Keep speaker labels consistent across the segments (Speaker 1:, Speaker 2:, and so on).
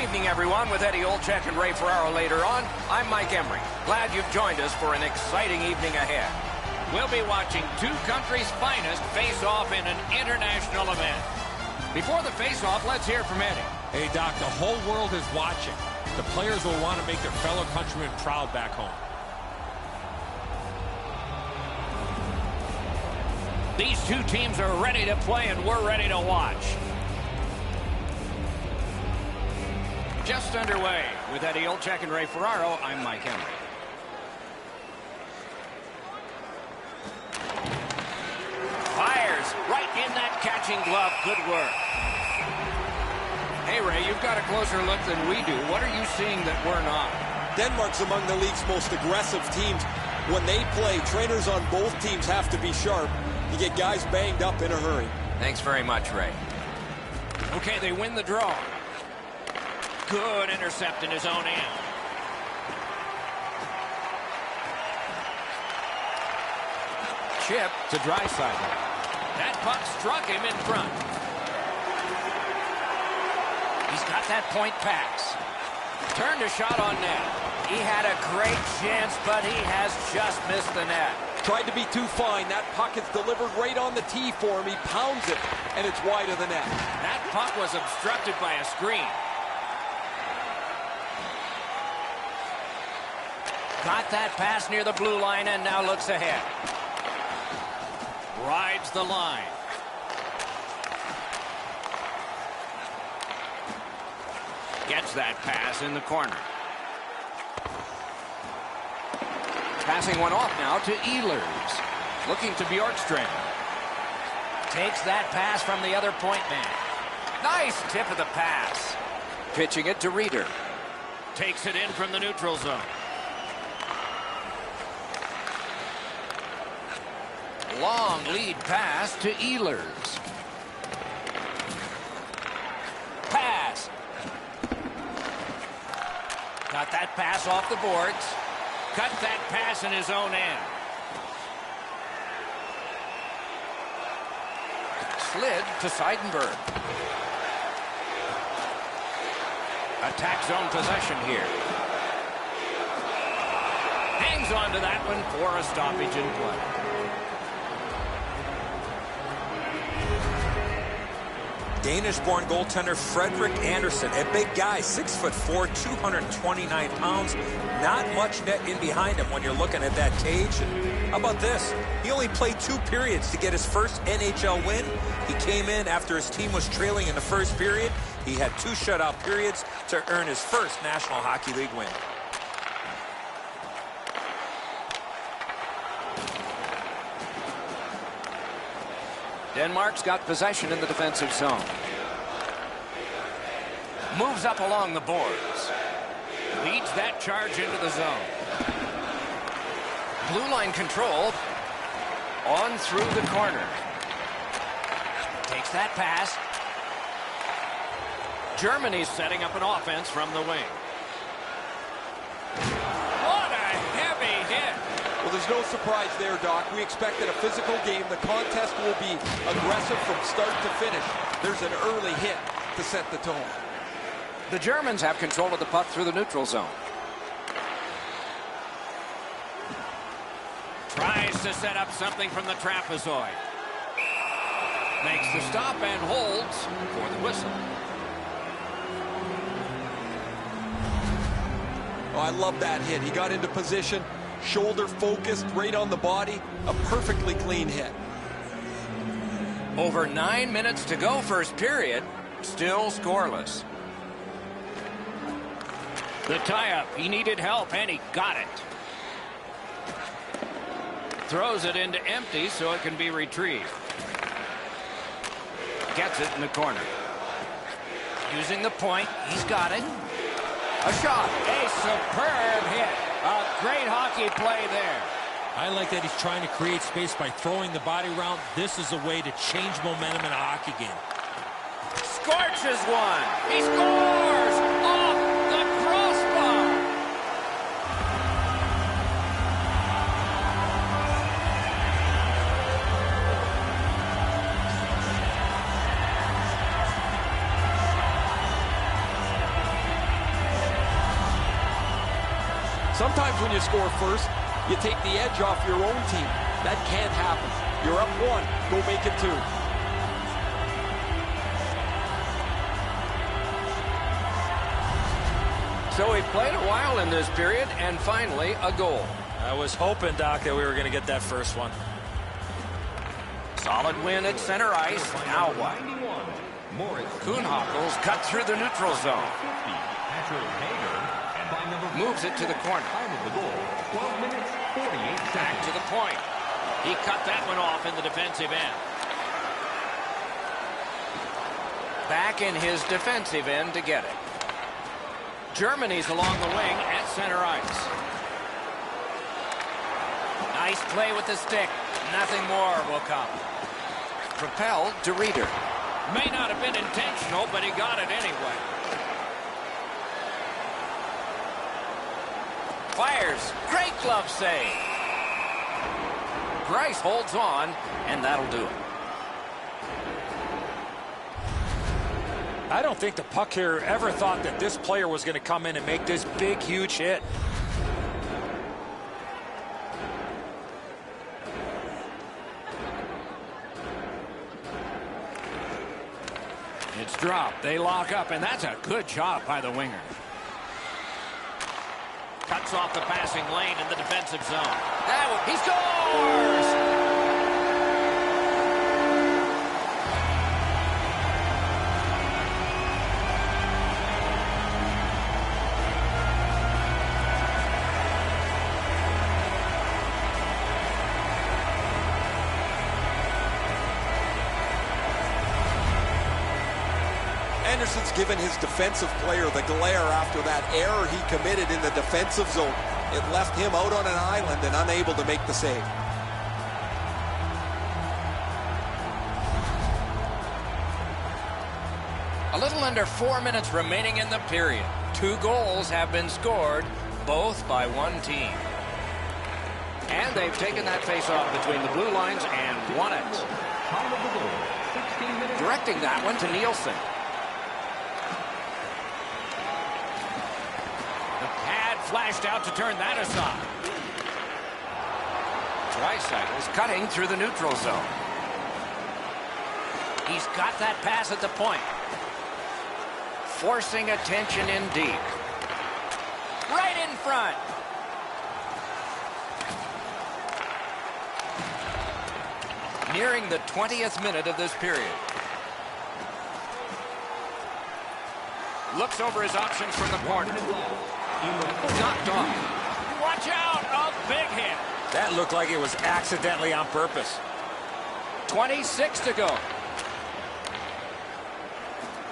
Speaker 1: evening, everyone. With Eddie Olczyk and Ray Ferraro later on, I'm Mike Emery. Glad you've joined us for an exciting evening ahead.
Speaker 2: We'll be watching two countries' finest face off in an international event. Before the face-off, let's hear from Eddie.
Speaker 3: Hey, Doc, the whole world is watching. The players will want to make their fellow countrymen proud back home.
Speaker 2: These two teams are ready to play, and we're ready to watch. Just underway. With Eddie Olczyk and Ray Ferraro, I'm Mike Emery. Fires right in that catching glove. Good work.
Speaker 1: Hey, Ray, you've got a closer look than we do. What are you seeing that we're not?
Speaker 4: Denmark's among the league's most aggressive teams. When they play, trainers on both teams have to be sharp. You get guys banged up in a hurry.
Speaker 1: Thanks very much, Ray.
Speaker 2: Okay, they win the draw. Good intercept in his own end.
Speaker 1: Chip to Draisaitl.
Speaker 2: That puck struck him in front. He's got that point pass. Turned a shot on net.
Speaker 1: He had a great chance, but he has just missed the net.
Speaker 4: Tried to be too fine. That puck is delivered right on the tee for him. He pounds it, and it's wide of the net.
Speaker 2: That puck was obstructed by a screen. Got that pass near the blue line and now looks ahead. Rides the line. Gets that pass in the corner.
Speaker 1: Passing one off now to Ehlers. Looking to Bjorkstrand.
Speaker 2: Takes that pass from the other point man. Nice tip of the pass.
Speaker 1: Pitching it to Reeder.
Speaker 2: Takes it in from the neutral zone.
Speaker 1: Long lead pass to Ehlers.
Speaker 2: Pass. Got that pass off the boards. Cut that pass in his own end.
Speaker 1: Slid to Seidenberg. Attack zone possession here.
Speaker 2: Hangs on to that one for a stoppage in play.
Speaker 5: Danish-born goaltender Frederik Andersen, a big guy, 6'4", 229 pounds. Not much net in behind him when you're looking at that cage. And how about this? He only played 2 periods to get his first NHL win. He came in after his team was trailing in the first period. He had 2 shutout periods to earn his first National Hockey League win.
Speaker 1: Denmark's got possession in the defensive zone.
Speaker 2: Moves up along the boards. Leads that charge into the zone.
Speaker 1: Blue line control. On through the corner.
Speaker 2: Takes that pass. Germany's setting up an offense from the wing. What a heavy hit.
Speaker 4: Well, there's no surprise there, Doc. We expected a physical game. The contest will be aggressive from start to finish. There's an early hit to set the tone.
Speaker 1: The Germans have control of the puck through the neutral zone.
Speaker 2: Tries to set up something from the trapezoid. Makes the stop and holds for the whistle.
Speaker 4: Oh, I love that hit. He got into position, shoulder focused, right on the body. A perfectly clean hit.
Speaker 1: Over 9 minutes to go, first period. Still scoreless.
Speaker 2: The tie-up. He needed help, and he got it. Throws it into empty so it can be retrieved. Gets it in the corner. Using the point. He's got it. A shot. A superb hit. A great hockey play there.
Speaker 3: I like that he's trying to create space by throwing the body around. This is a way to change momentum in a hockey game.
Speaker 2: Scorches one. He scores off the crossbar.
Speaker 4: Sometimes when you score first, you take the edge off your own team. That can't happen. You're up 1, go make it 2.
Speaker 1: So he played a while in this period, and finally a goal.
Speaker 5: I was hoping, Doc, that we were going to get that first one.
Speaker 1: Solid win at center ice. Now what? Kuhnhackels cut through the neutral zone. Moves it to the corner. Back to the point.
Speaker 2: He cut that one off in the defensive end.
Speaker 1: Back in his defensive end to get it.
Speaker 2: Germany's along the wing at center ice. Nice play with the stick. Nothing more will come.
Speaker 1: Propelled to Reeder.
Speaker 2: May not have been intentional, but he got it anyway.
Speaker 1: Fires. Great glove save. Greiss holds on, and that'll do it.
Speaker 5: I don't think the puck carrier ever thought that this player was going to come in and make this big, huge hit.
Speaker 2: It's dropped. They lock up, and that's a good job by the winger. Cuts off the passing lane in the defensive zone.
Speaker 1: He scores!
Speaker 4: Anderson's given his defensive player the glare after that error he committed in the defensive zone. It left him out on an island and unable to make the save.
Speaker 1: A little under 4 minutes remaining in the period. 2 goals have been scored, both by one team. And they've taken that face-off between the blue lines and won it. Directing that one to Nielsen.
Speaker 2: Flashed out to turn that aside.
Speaker 1: Dreisaitl's cutting through the neutral zone. He's got that pass at the point. Forcing attention in deep. Right in front. Nearing the 20th minute of this period.
Speaker 2: Looks over his options from the corner.
Speaker 1: Knocked off.
Speaker 2: Watch out! A big hit.
Speaker 5: That looked like it was accidentally on purpose.
Speaker 1: 26 to go.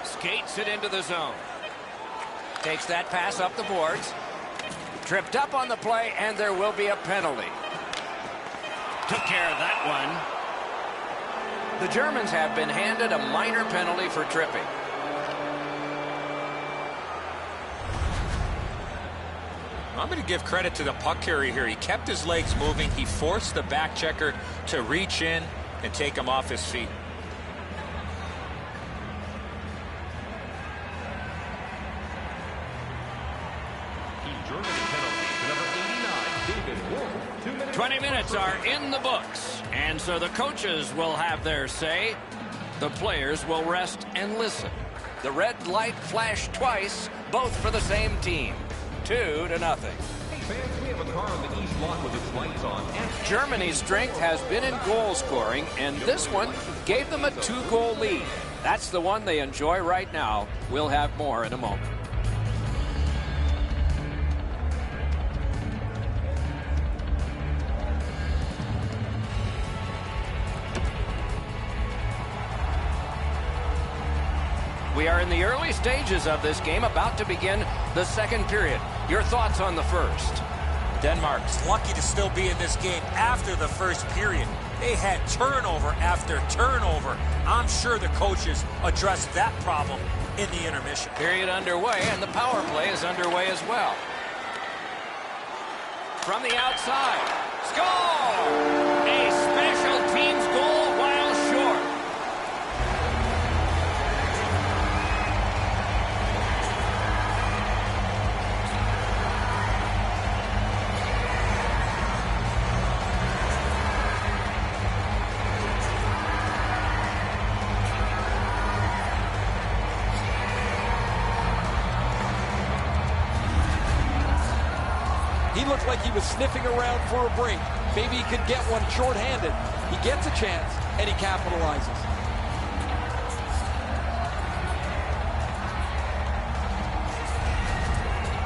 Speaker 2: Skates it into the zone.
Speaker 1: Takes that pass up the boards. Tripped up on the play, and there will be a penalty.
Speaker 2: Took care of that one.
Speaker 1: The Germans have been handed a minor penalty for tripping.
Speaker 5: I'm going to give credit to the puck carrier here. He kept his legs moving. He forced the back checker to reach in and take him off his feet.
Speaker 6: Germany penalty, number 89, David Wolf. 2 minutes.
Speaker 2: 20 minutes are in the books, and so the coaches will have their say. The players will rest and listen.
Speaker 1: The red light flashed twice, both for the same team. 2-0.
Speaker 6: Hey fans, we have a car on the east block with its lights on.
Speaker 1: Germany's strength has been in goal scoring, and this one gave them a 2-goal lead. That's the one they enjoy right now. We'll have more in a moment. We are in the early stages of this game, about to begin the second period. Your thoughts on the first?
Speaker 5: Denmark's lucky to still be in this game after the first period. They had turnover after turnover. I'm sure the coaches addressed that problem in the intermission.
Speaker 1: Period underway, and the power play is underway as well. From the outside, score!
Speaker 2: A special teams goal while short.
Speaker 4: He looked like he was sniffing around for a break. Maybe he could get one shorthanded. He gets a chance, and he capitalizes.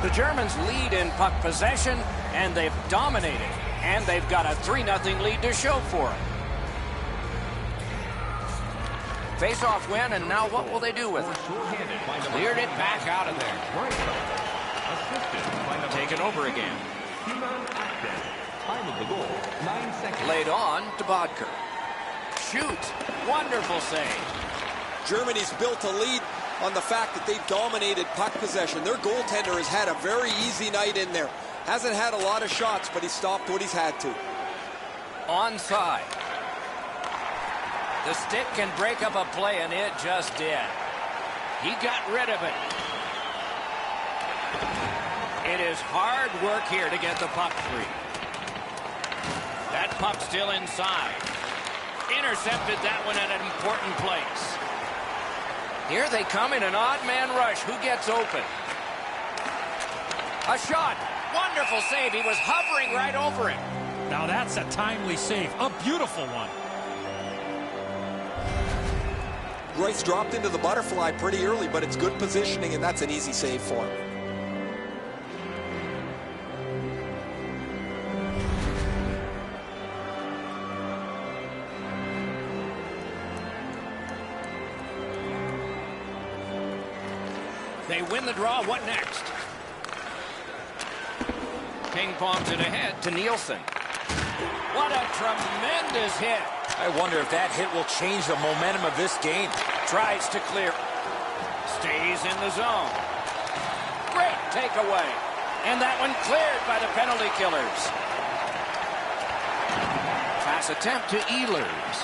Speaker 1: The Germans lead in puck possession, and they've dominated. And they've got a 3-0 lead to show for it. Face-off win, and now what will they do with it? Cleared it back out of there. Taken over again.
Speaker 6: Time of the goal, 9 seconds.
Speaker 1: Laid on to Bodker. Shoots. Wonderful save.
Speaker 4: Germany's built a lead on the fact that they've dominated puck possession. Their goaltender has had a very easy night in there. Hasn't had a lot of shots, but he's stopped what he's had to.
Speaker 1: Onside. The stick can break up a play, and it just did. He got rid of it. It is hard work here to get the puck free. That puck still inside. Intercepted that one at an important place. Here they come in an odd man rush. Who gets open? A shot. Wonderful save. He was hovering right over it.
Speaker 3: Now that's a timely save. A beautiful one.
Speaker 4: Greiss dropped into the butterfly pretty early, but it's good positioning, and that's an easy save for him.
Speaker 1: They win the draw. What next? Ping-pongs it ahead to Nielsen. What a tremendous hit.
Speaker 5: I wonder if that hit will change the momentum of this game.
Speaker 1: Tries to clear. Stays in the zone. Great takeaway. And that one cleared by the penalty killers. Pass attempt to Ehlers.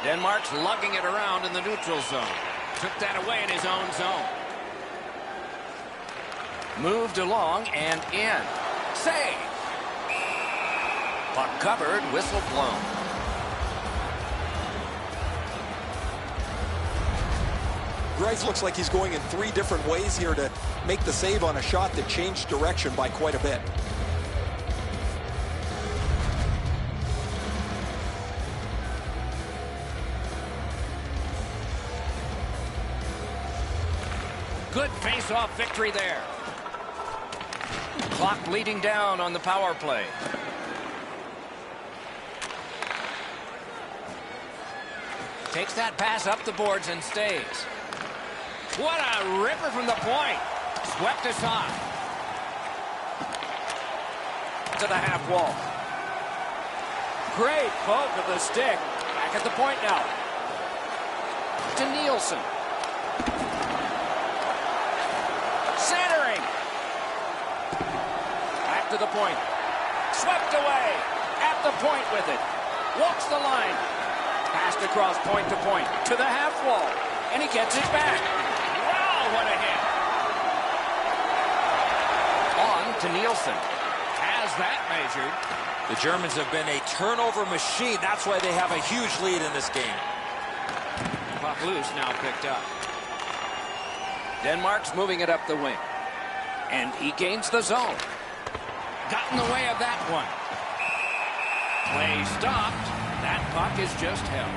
Speaker 1: Denmark's lugging it around in the neutral zone. Took that away in his own zone. Moved along and in. Save. Puck covered, whistle blown.
Speaker 4: Greiss looks like he's going in 3 different ways here to make the save on a shot that changed direction by quite a bit.
Speaker 1: Good face-off victory there. Clock bleeding down on the power play. Takes that pass up the boards and stays. What a ripper from the point. Swept aside. To the half wall. Great poke of the stick. Back at the point now. To Nielsen. Centering. Back to the point. Swept away. At the point with it. Walks the line. Passed across point to the half wall. And he gets it back. Wow, what a hit. On to Nielsen. Has that measured.
Speaker 5: The Germans have been a turnover machine. That's why they have a huge lead in this game.
Speaker 1: Puck loose, now picked up. Denmark's moving it up the wing. And he gains the zone. Got in the way of that one. Play stopped. That puck is just held.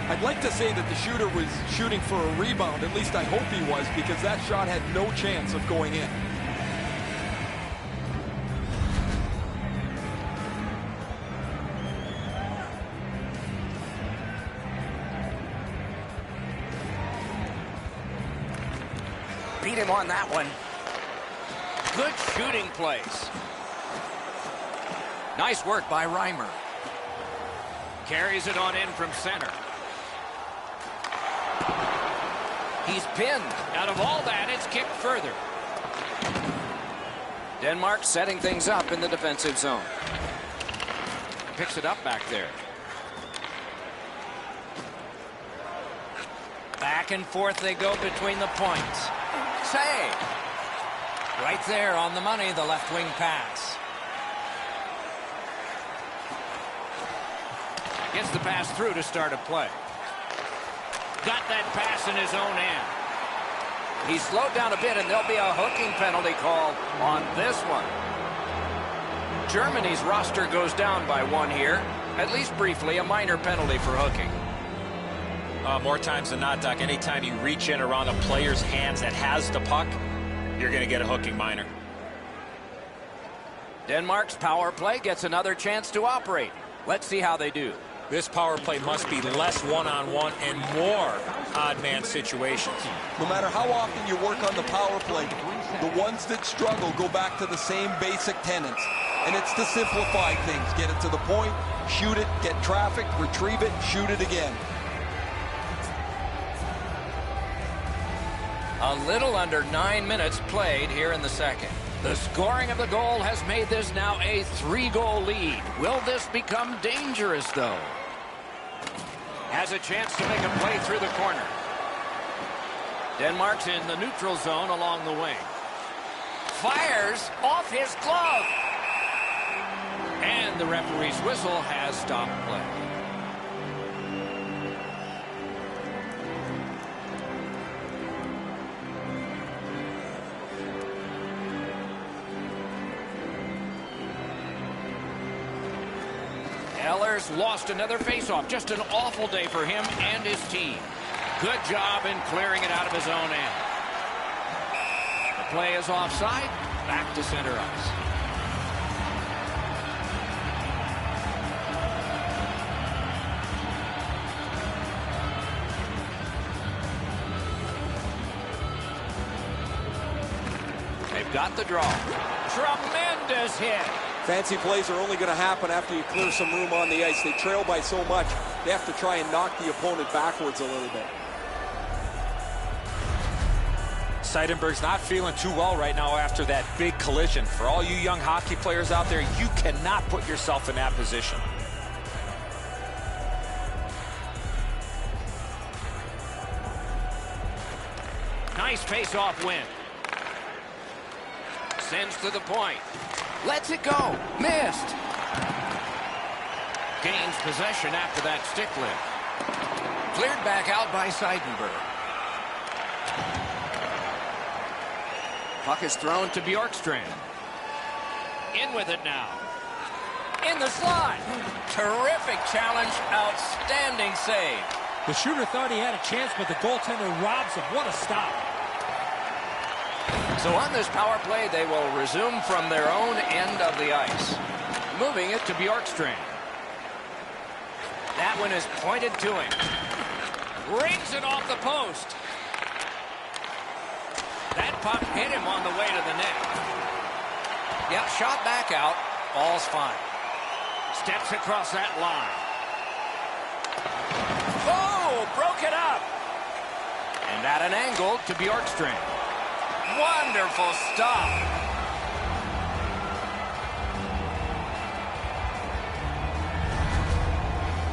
Speaker 4: I'd like to say that the shooter was shooting for a rebound. At least I hope he was, because that shot had no chance of going in.
Speaker 1: Beat him on that one. Good shooting place. Nice work by Reimer. Carries it on in from center. He's pinned. Out of all that, it's kicked further. Denmark setting things up in the defensive zone. Picks it up back there. Back and forth they go between the points. Save. Right there on the money, the left wing pass. Gets the pass through to start a play. Got that pass in his own end. He's slowed down a bit, and there'll be a hooking penalty call on this one. Germany's roster goes down by 1 here. At least briefly, a minor penalty for hooking.
Speaker 5: More times than not, Doc, anytime you reach in around a player's hands that has the puck, you're going to get a hooking minor.
Speaker 1: Denmark's power play gets another chance to operate. Let's see how they do.
Speaker 5: This power play must be less one-on-one and more odd-man situations.
Speaker 4: No matter how often you work on the power play, the ones that struggle go back to the same basic tenets. And it's to simplify things. Get it to the point, shoot it, get traffic, retrieve it, shoot it again.
Speaker 1: A little under 9 minutes played here in the second. The scoring of the goal has made this now a 3-goal lead. Will this become dangerous, though? Has a chance to make a play through the corner. Denmark's in the neutral zone along the wing. Fires off his glove. And the referee's whistle has stopped play. Eller's lost another faceoff. Just an awful day for him and his team. Good job in clearing it out of his own end. The play is offside. Back to center ice. They've got the draw. Tremendous hit.
Speaker 4: Fancy plays are only going to happen after you clear some room on the ice. They trail by so much, they have to try and knock the opponent backwards a little bit.
Speaker 5: Seidenberg's not feeling too well right now after that big collision. For all you young hockey players out there, you cannot put yourself in that position.
Speaker 1: Nice face-off win. Sends to the point. Lets it go. Missed. Gains possession after that stick lift. Cleared back out by Seidenberg. Puck is thrown to Bjorkstrand. In with it now. In the slot. Terrific challenge. Outstanding save.
Speaker 3: The shooter thought he had a chance, but the goaltender robs him. What a stop.
Speaker 1: So on this power play, they will resume from their own end of the ice. Moving it to Bjorkstrand. That one is pointed to him. Rings it off the post. That puck hit him on the way to the net. Yeah, shot back out. All's fine. Steps across that line. Oh, broke it up. And at an angle to Bjorkstrand. Wonderful stop.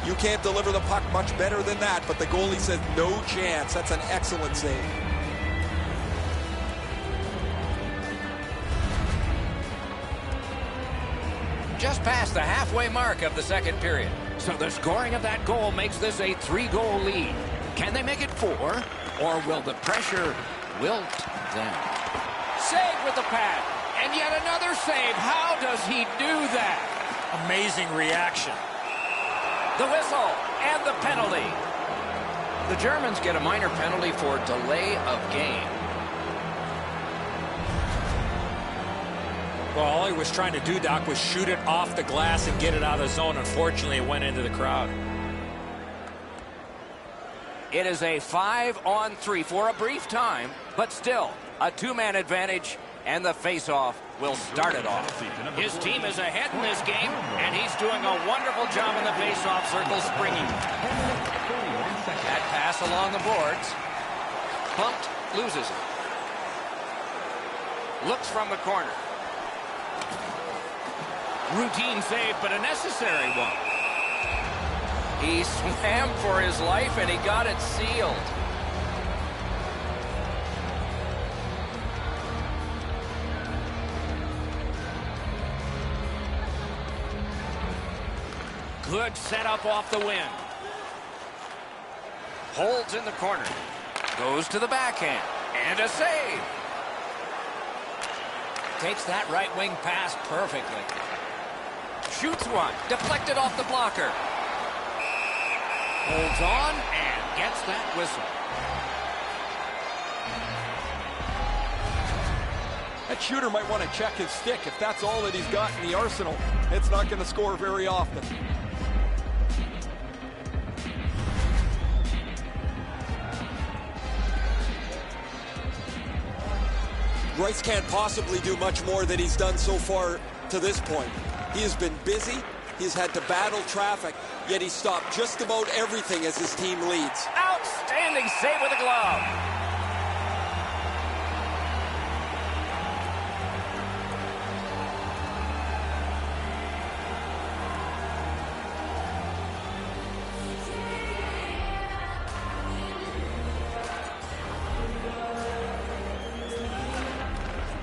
Speaker 4: You can't deliver the puck much better than that, but the goalie says no chance. That's an excellent save.
Speaker 1: Just past the halfway mark of the second period. So the scoring of that goal makes this a 3-goal lead. Can they make it 4? Or will the pressure wilt them? Save with the pad. And yet another save. How does he do that?
Speaker 5: Amazing reaction.
Speaker 1: The whistle and the penalty. The Germans get a minor penalty for delay of game.
Speaker 5: Well, all he was trying to do, Doc, was shoot it off the glass and get it out of the zone. Unfortunately, it went into the crowd.
Speaker 1: It is a 5-on-3 for a brief time, but still a 2-man advantage, and the face-off will start it off. His team is ahead in this game, and he's doing a wonderful job in the face-off circle, springing. That pass along the boards. Bumped, loses it. Looks from the corner. Routine save, but a necessary one. He swam for his life, and he got it sealed. Good setup off the wing. Holds in the corner. Goes to the backhand. And a save. Takes that right wing pass perfectly. Shoots one. Deflected off the blocker. Holds on and gets that whistle.
Speaker 4: That shooter might want to check his stick. If that's all that he's got in the arsenal, it's not going to score very often.
Speaker 7: Rice can't possibly do much more than he's done so far to this point. He has been busy. He's had to battle traffic, yet he stopped just about everything as his team leads.
Speaker 1: Outstanding save with a glove.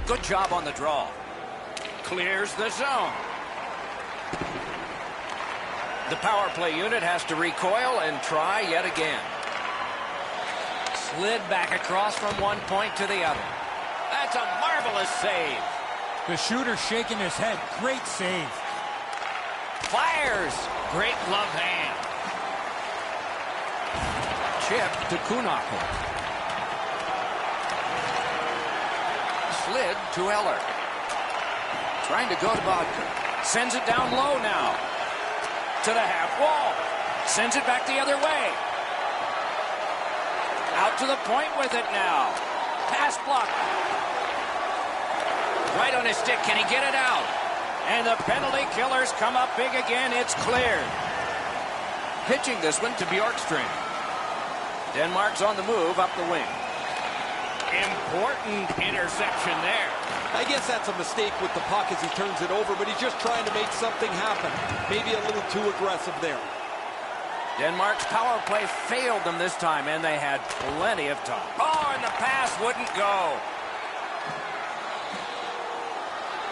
Speaker 1: Good job on the draw. Clears the zone. The power play unit has to recoil and try yet again. Slid back across from one point to the other. That's a marvelous save.
Speaker 3: The shooter shaking his head. Great save.
Speaker 1: Fires. Great glove hand. Chip to Kunako. Slid to Eller. Trying to go to Vodka. Sends it down low now. To the half wall. Sends it back the other way. Out to the point with it now. Pass block. Right on his stick. Can he get it out? And the penalty killers come up big again. It's cleared. Pitching this one to Bjorkstrand. Denmark's on the move up the wing. Important interception there.
Speaker 4: I guess that's a mistake with the puck as he turns it over, but he's just trying to make something happen. Maybe a little too aggressive there.
Speaker 1: Denmark's power play failed them this time, and they had plenty of time. Oh, and the pass wouldn't go.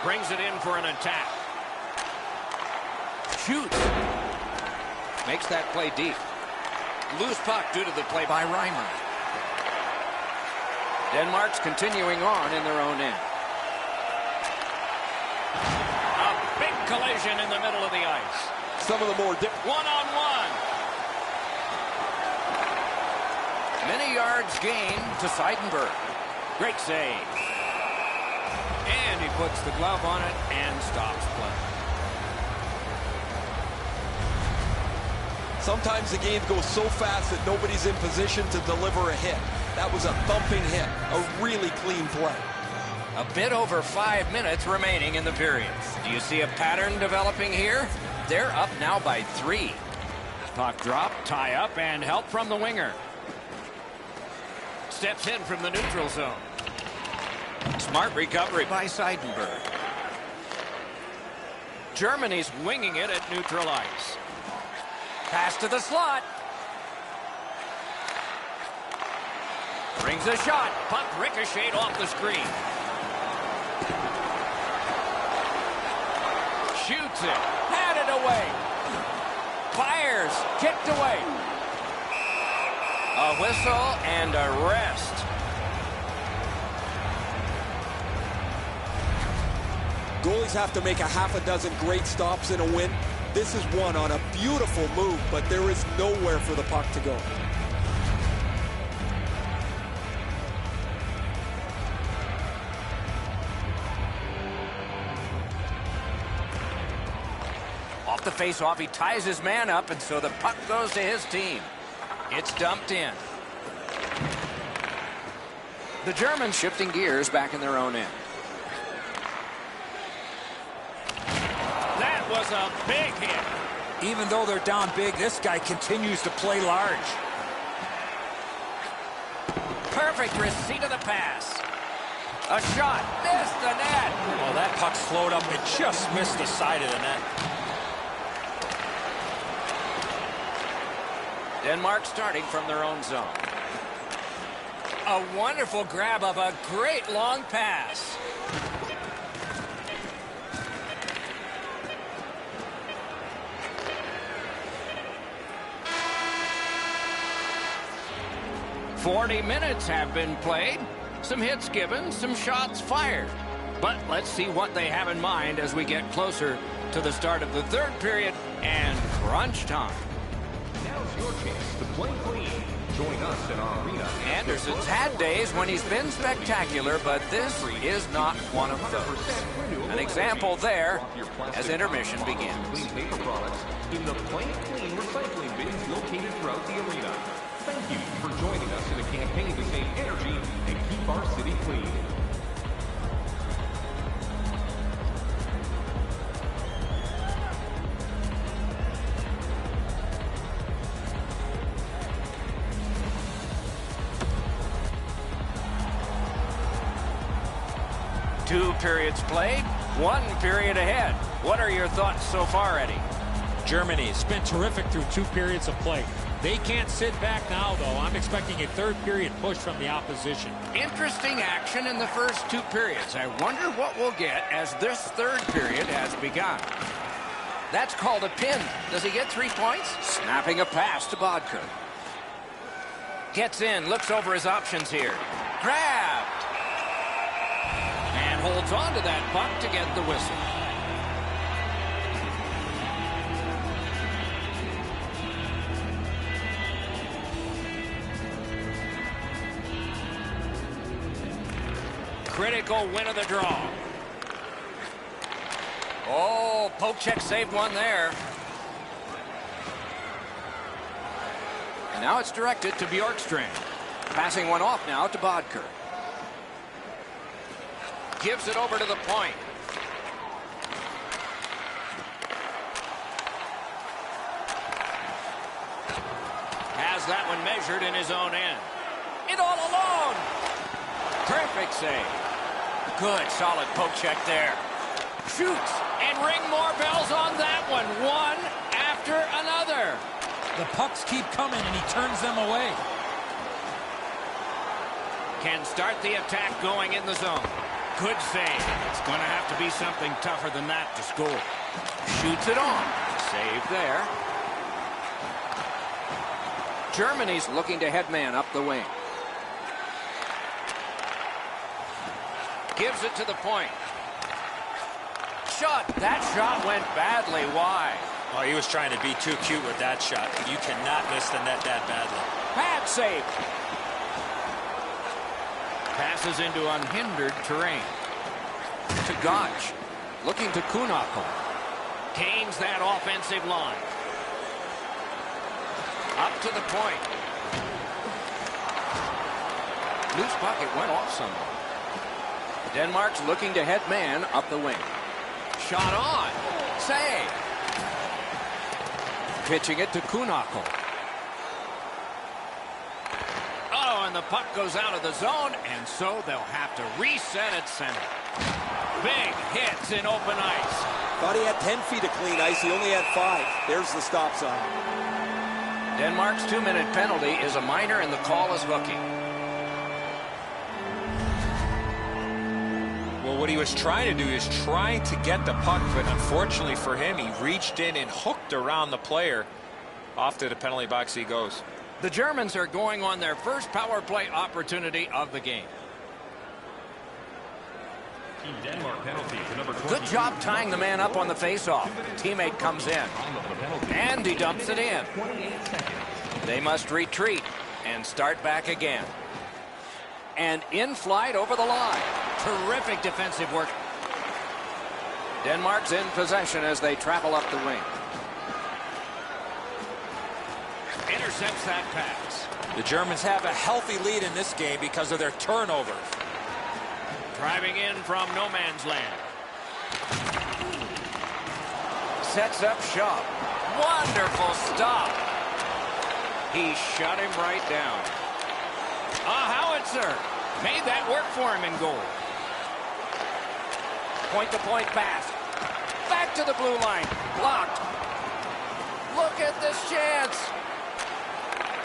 Speaker 1: Brings it in for an attack. Shoots. Makes that play deep. Loose puck due to the play by Reimer. Denmark's continuing on in their own end. A big collision in the middle of the ice.
Speaker 4: Some of the more
Speaker 1: one-on-one. Many yards gained to Seidenberg. Great save. And he puts the glove on it and stops play.
Speaker 4: Sometimes the game goes so fast that nobody's in position to deliver a hit. That was a thumping hit, a really clean play.
Speaker 1: A bit over 5 minutes remaining in the period. Do you see a pattern developing here? They're up now by 3. Puck drop, tie up, and help from the winger. Steps in from the neutral zone. Smart recovery by Seidenberg. Germany's winging it at neutral ice. Pass to the slot. Brings a shot. Puck ricocheted off the screen. Shoots it. Had it away. Fires. Kicked away. A whistle and a rest.
Speaker 7: Goalies have to make a half a dozen great stops in a win. This is one on a beautiful move, but there is nowhere for the puck to go.
Speaker 1: Off the face-off, he ties his man up, and so the puck goes to his team. It's dumped in. The Germans shifting gears back in their own end.
Speaker 2: That was a big hit.
Speaker 5: Even though they're down big, this guy continues to play large.
Speaker 1: Perfect receipt of the pass. A shot. Missed the net.
Speaker 5: Well, that puck slowed up. It just missed the side of the net.
Speaker 1: Denmark starting from their own zone. A wonderful grab of a great long pass. "40 minutes have been played. some hits given, some shots fired. But let's see what they have in mind as we get closer to the start of the third period and crunch time.
Speaker 6: Now's your chance to play clean. Join us in our arena.
Speaker 1: Anderson's had days when he's been spectacular, but this is not one of those. An example there as intermission begins.
Speaker 6: Clean paper products in the Play Clean recycling bins located throughout the arena. Thank you for joining us in a campaign to save energy and keep our city clean.
Speaker 1: Two periods played, one period ahead. What are your thoughts so far, Eddie?
Speaker 3: Germany has been terrific through 2 periods of play. They can't sit back now, though. I'm expecting a third period push from the opposition.
Speaker 1: Interesting action in the first 2 periods. I wonder what we'll get as this third period has begun. That's called a pin. Does he get 3 points? Snapping a pass to Bodker. Gets in, looks over his options here. Grabbed. And holds on to that puck to get the whistle. Critical win of the draw. Oh, poke check saved one there. And now it's directed to Bjorkstrand. Passing one off now to Bodker. Gives it over to the point. Has that one measured in his own end. It all alone. Perfect save. Good, solid poke check there. Shoots and ring more bells on that one. One after another.
Speaker 3: The pucks keep coming, and he turns them away.
Speaker 1: Can start the attack going in the zone. Good save. It's going to have to be something tougher than that to score. Shoots it on. Save there. Germany's looking to head man up the wing. Gives it to the point. Shot. That shot went badly wide.
Speaker 5: Oh, he was trying to be too cute with that shot. You cannot miss the net that badly.
Speaker 1: Bad save. Passes into unhindered terrain. To Gotch. Looking to Kunakol. Gains that offensive line. Up to the point. Loose puck, it went off somewhere. Denmark's looking to head man up the wing. Shot on. Save. Pitching it to Kunakol. Oh, and the puck goes out of the zone, and so they'll have to reset at center. Big hits in open ice.
Speaker 7: Thought he had 10 feet of clean ice. He only had 5. There's the stop sign.
Speaker 1: Denmark's 2-minute penalty is a minor, and the call is hooking.
Speaker 5: Well, what he was trying to do is trying to get the puck, but unfortunately for him, he reached in and hooked around the player. Off to the penalty box he goes.
Speaker 1: The Germans are going on their first power play opportunity of the game.
Speaker 6: Team Denmark penalty to number 20.
Speaker 1: Good job tying the man up on the faceoff. Teammate comes in. And he dumps it in. They must retreat and start back again. And in flight over the line. Terrific defensive work. Denmark's in possession as they travel up the wing. Intercepts that pass.
Speaker 5: The Germans have a healthy lead in this game because of their turnovers.
Speaker 1: Driving in from no man's land. Sets up shop. Wonderful stop. He shut him right down. A howitzer. Made that work for him in goal. Point-to-point pass. Back to the blue line. Blocked. Look at this chance.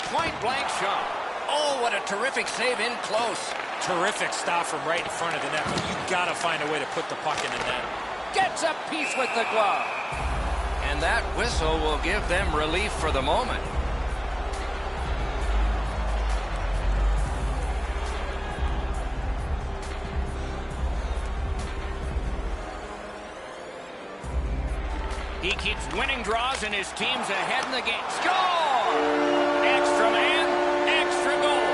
Speaker 1: Point-blank shot. Oh, what a terrific save in close.
Speaker 5: Terrific stop from right in front of the net, but you got to find a way to put the puck in the net.
Speaker 1: Gets a piece with the glove. And that whistle will give them relief for the moment. He keeps winning draws, and his team's ahead in the game. Score! Extra man, extra goal.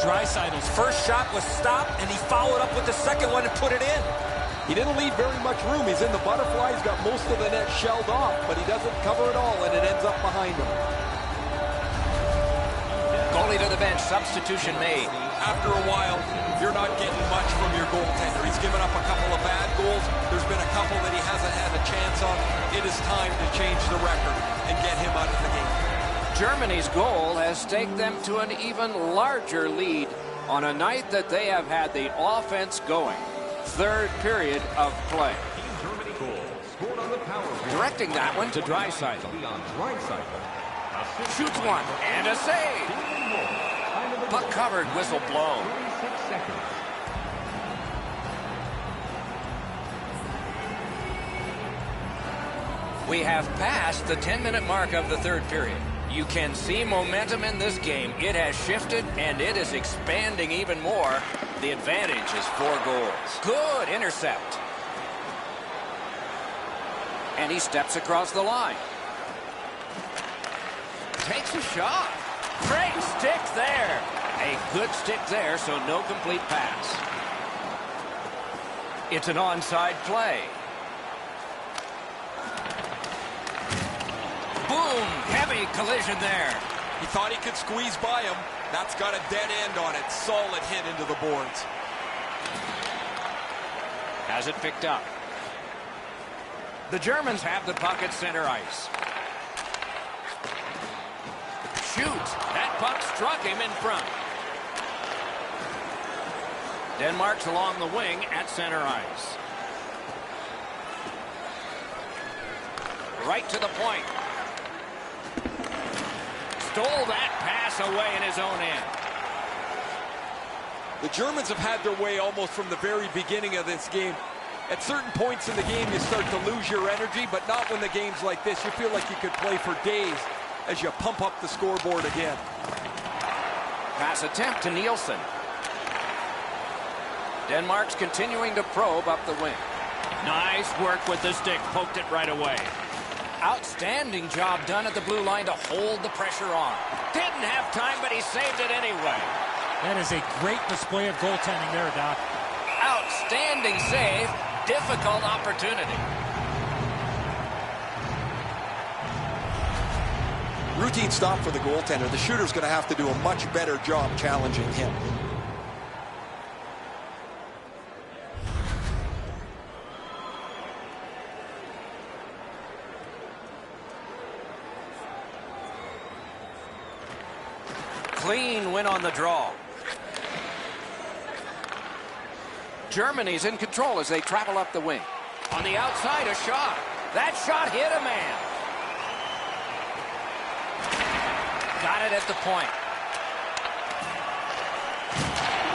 Speaker 5: Draisaitl's first shot was stopped, and he followed up with the second one and put it in.
Speaker 4: He didn't leave very much room. He's in the butterfly. He's got most of the net shelled off, but he doesn't cover it all, and it ends up behind him.
Speaker 1: Goalie to the bench. Substitution made.
Speaker 4: After a while, you're not getting much from your goaltender. He's given up a couple of bad goals. There's been a couple that he hasn't had a chance on. It is time to change the record and get him out of the game.
Speaker 1: Germany's goal has taken them to an even larger lead on a night that they have had the offense going. Third period of play.
Speaker 6: Germany goal scored on the power play.
Speaker 1: Directing that one to Draisaitl.
Speaker 6: Leon Draisaitl.
Speaker 1: Shoots one and a save. Puck covered, whistle blown.
Speaker 6: 36 seconds.
Speaker 1: We have passed the 10-minute mark of the third period. You can see momentum in this game. It has shifted, and it is expanding even more. The advantage is 4 goals. Good intercept. And he steps across the line. Takes a shot. Great stick there. A good stick there, so no complete pass. It's an onside play. Boom! Heavy collision there.
Speaker 4: He thought he could squeeze by him. That's got a dead end on it. Solid hit into the boards.
Speaker 1: Has it picked up. The Germans have the puck at center ice. Shoots. That puck struck him in front. Denmark's along the wing at center ice. Right to the point. Stole that pass away in his own end.
Speaker 4: The Germans have had their way almost from the very beginning of this game. At certain points in the game, you start to lose your energy, but not when the game's like this. You feel like you could play for days as you pump up the scoreboard again.
Speaker 1: Pass attempt to Nielsen. Denmark's continuing to probe up the wing. Nice work with the stick. Poked it right away. Outstanding job done at the blue line to hold the pressure on. Didn't have time, but he saved it anyway.
Speaker 3: That is a great display of goaltending there, Doc.
Speaker 1: Outstanding save. Difficult opportunity.
Speaker 4: Routine stop for the goaltender. The shooter's going to have to do a much better job challenging him.
Speaker 1: Clean win on the draw. Germany's in control as they travel up the wing. On the outside, a shot. That shot hit a man. Got it at the point.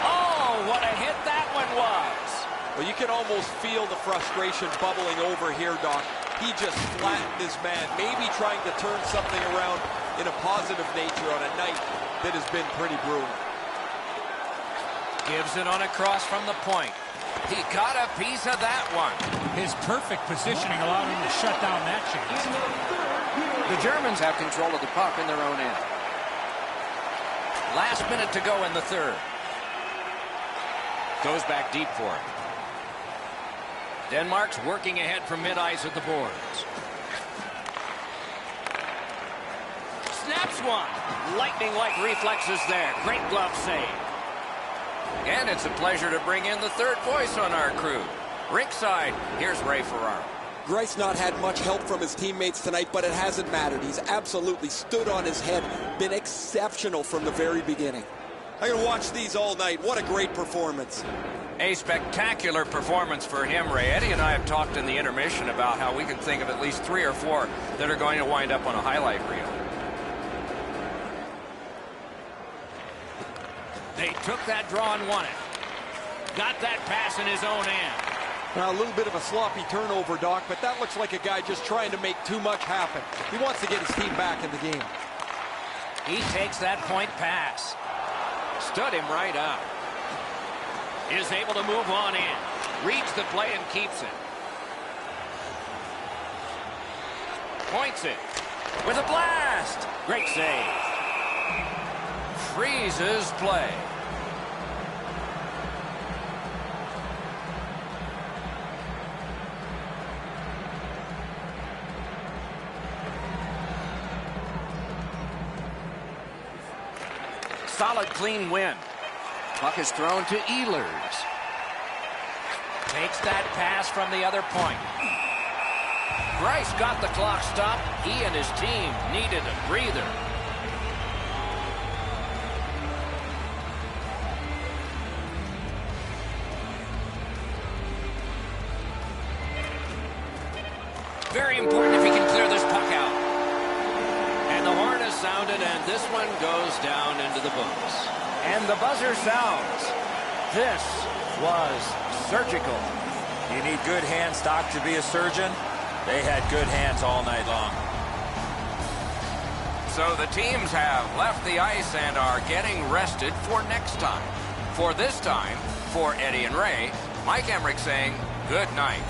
Speaker 1: Oh, what a hit that one was.
Speaker 4: Well, you can almost feel the frustration bubbling over here, Doc. He just flattened his man, maybe trying to turn something around in a positive nature on a night that has been pretty brutal.
Speaker 1: Gives it on a cross from the point. He got a piece of that one.
Speaker 3: His perfect positioning allowed him to shut down that chance.
Speaker 1: The Germans have control of the puck in their own end. Last minute to go in the third. Goes back deep for it. Denmark's working ahead from mid-ice at the boards. Snaps one. Lightning-like reflexes there. Great glove save. And it's a pleasure to bring in the third voice on our crew. Rinkside, here's Ray Ferraro.
Speaker 7: Greiss not had much help from his teammates tonight, but it hasn't mattered. He's absolutely stood on his head, been exceptional from the very beginning. I can watch these all night. What a great performance.
Speaker 1: A spectacular performance for him, Ray. Eddie and I have talked in the intermission about how we can think of at least 3 or 4 that are going to wind up on a highlight reel. They took that draw and won it.
Speaker 2: got that pass in his own end.
Speaker 4: Now, a little bit of a sloppy turnover, Doc, but that looks like a guy just trying to make too much happen. He wants to get his team back in the game.
Speaker 2: He takes that point pass.
Speaker 1: Stood him right up.
Speaker 2: Is able to move on in. Reads the play and keeps it. Points it. With a blast. Great save.
Speaker 1: Freezes play. Solid, clean win. Puck is thrown to Ehlers.
Speaker 2: Takes that pass from the other point.
Speaker 1: Greiss got the clock stopped. He and his team needed a breather. Very important if he can clear this puck out. And the horn is sounded, and this one goes down into the books. And the buzzer sounds. This was surgical.
Speaker 5: You need good hands, Doc, to be a surgeon. They had good hands all night long.
Speaker 1: So the teams have left the ice and are getting rested for next time. For this time, for Eddie and Ray, Mike Emrick saying good night.